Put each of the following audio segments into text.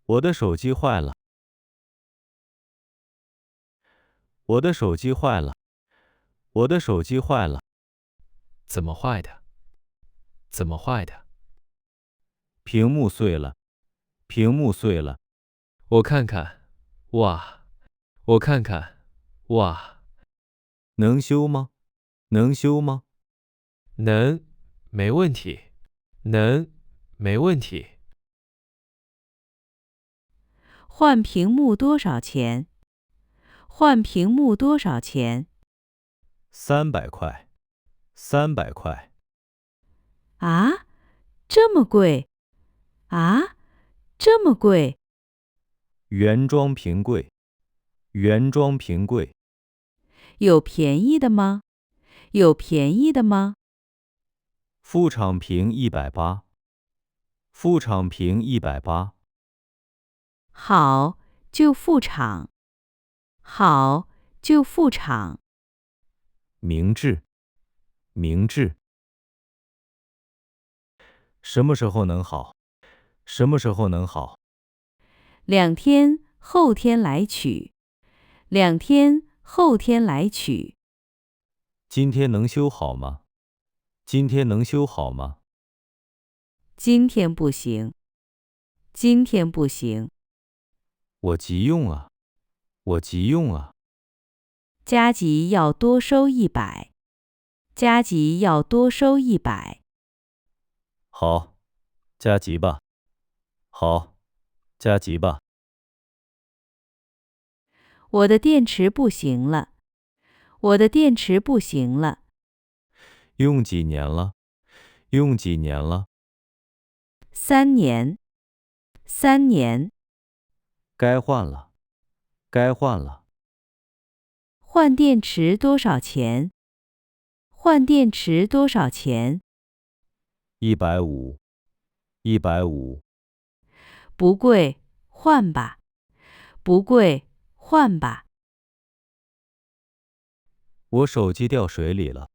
我的手机坏了，我的手机坏了，我的手机坏了。怎么坏的？怎么坏的？屏幕碎了，屏幕碎了。我看看，哇！我看看，哇！能修吗？能修吗？能，没问题，能，没问题。换屏幕多少钱？换屏幕多少钱？ 300块，300块。啊，这么贵？啊，这么贵？原装屏柜，原装屏柜。有便宜的吗？有便宜的吗？副厂屏180，副厂屏180。好，就副厂。好，就副厂。明智，明智。什么时候能好？什么时候能好2天，后天来取。2天，后天来取。今天能修好吗？今天能修好吗？今天不行。今天不行。我急用啊，我急用啊。加急要多收100。加急要多收100。好，加急吧。好，加急吧。我的电池不行了。我的电池不行了。用几年了？用几年了3年。3年。该换了，该换了。换电池多少钱？换电池多少钱150，150。不贵，换吧。不贵，换吧。我手机掉水里了，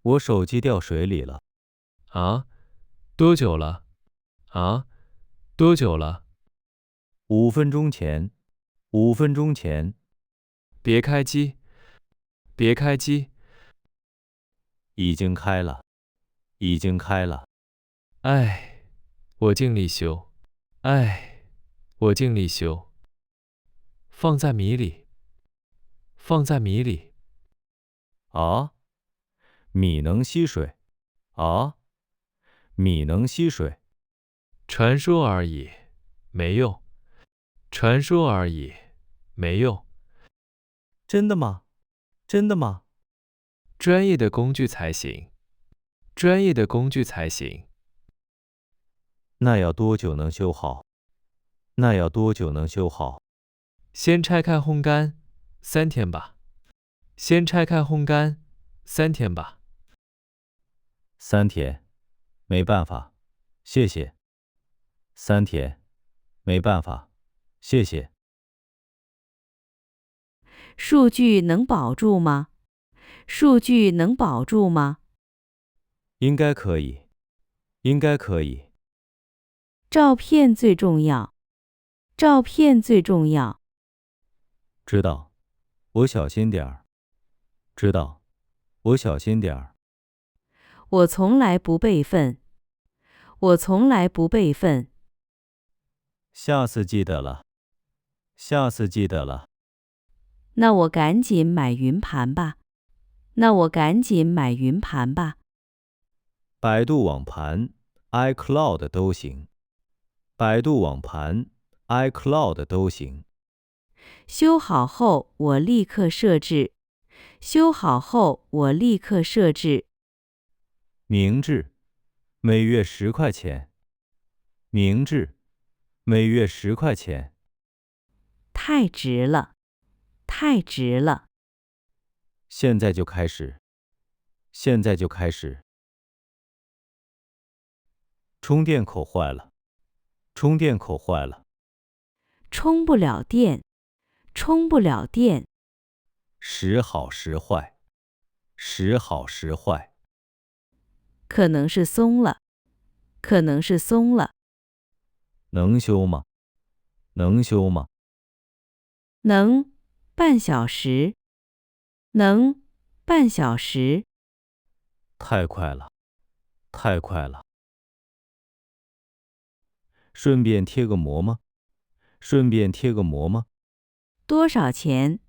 我手机掉水里了。啊？多久了？啊？多久了5分钟前，5分钟前。别开机，别开机。已经开了，已经开了。唉，我尽力修。唉，我尽力修。放在米里，放在米里。啊？米能吸水？啊？米能吸水？传说而已，没用。传说而已，没用。真的吗？真的吗？专业的工具才行，专业的工具才行。那要多久能修好？那要多久能修好？先拆开烘干，3天吧。先拆开烘干，3天吧。3天，没办法，谢谢。3天，没办法，谢谢。数据能保住吗？数据能保住吗？应该可以，应该可以。照片最重要。照片最重要。知道，我小心点儿。知道，我小心点儿。我从来不备份。我从来不备份。下次记得了，下次记得了。那我赶紧买云盘吧。那我赶紧买云盘吧。百度网盘、iCloud 都行。百度网盘、iCloud 都行。修好后我立刻设置。修好后我立刻设置。明智，每月10块钱。明智，每月10块钱。太值了，太值了。现在就开始，现在就开始。充电口坏了，充电口坏了。充不了电，充不了电。时好时坏，时好时坏。可能是松了，可能是松了。能修吗？能修吗？能，半小时。能，半小时。太快了，太快了。顺便贴个膜吗？顺便贴个膜吗？多少钱？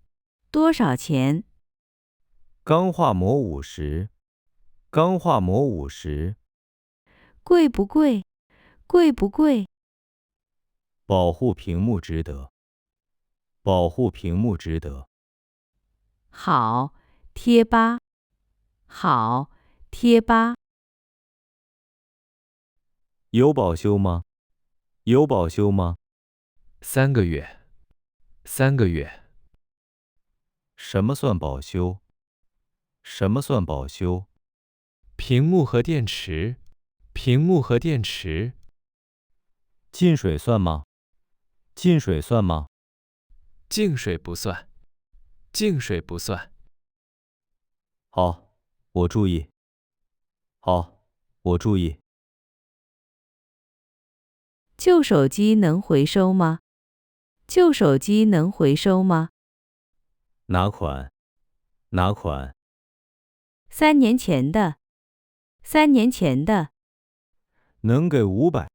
多少钱？钢化膜50，钢化膜50。贵不贵？贵不贵？保护屏幕值得，保护屏幕值得。好，贴吧。好，贴吧。有保修吗？有保修吗？ 3个月，3个月。什么算保修？什么算保修？屏幕和电池，屏幕和电池。进水算吗？进水算吗？净水不算，净水不算。好，我注意。好，我注意。旧手机能回收吗？旧手机能回收吗？哪款？哪款？ 3年前的。3年前的。能给500？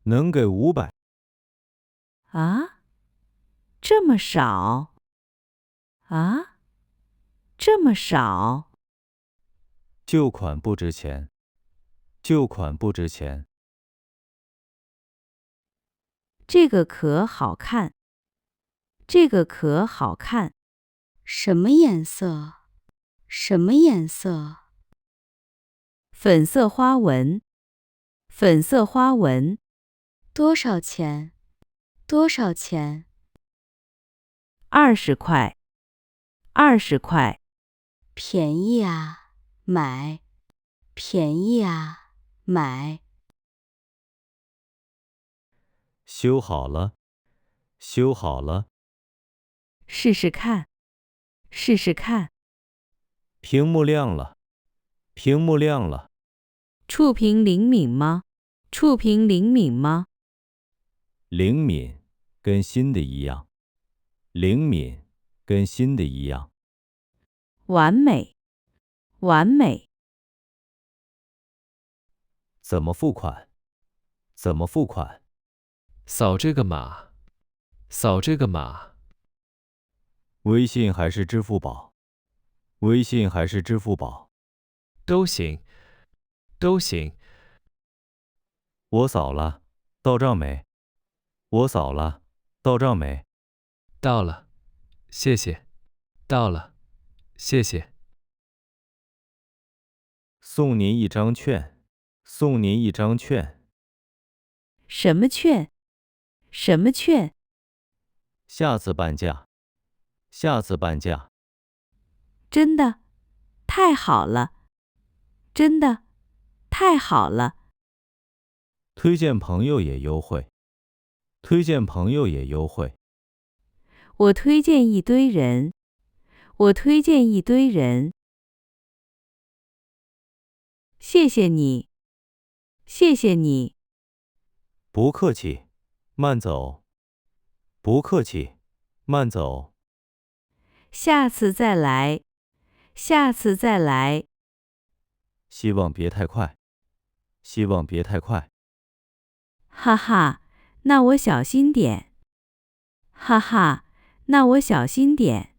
能给500？啊？这么少？啊？这么少？旧款不值钱，旧款不值钱。这个壳好看。这个壳好看。什么颜色？什么颜色？粉色花纹。粉色花纹。多少钱？多少钱20块。20块。便宜啊，买！便宜啊，买！修好了，修好了。试试看。试试看。屏幕亮了，屏幕亮了。触屏灵敏吗？触屏灵敏吗？灵敏，跟新的一样。灵敏，跟新的一样。完美。完美。怎么付款？怎么付款？扫这个码，扫这个码。微信还是支付宝？微信还是支付宝？都行，都行。我扫了，到账没？我扫了，到账没？到了，谢谢。到了，谢谢。送您一张券，送您一张券。什么券？什么券？下次半价，下次半价。真的？太好了！真的？太好了！推荐朋友也优惠，推荐朋友也优惠。我推荐一堆人，我推荐一堆人。谢谢你，谢谢你。不客气，慢走。不客气，慢走。下次再来，下次再来。希望别太快，希望别太快。哈哈，那我小心点。哈哈，那我小心点。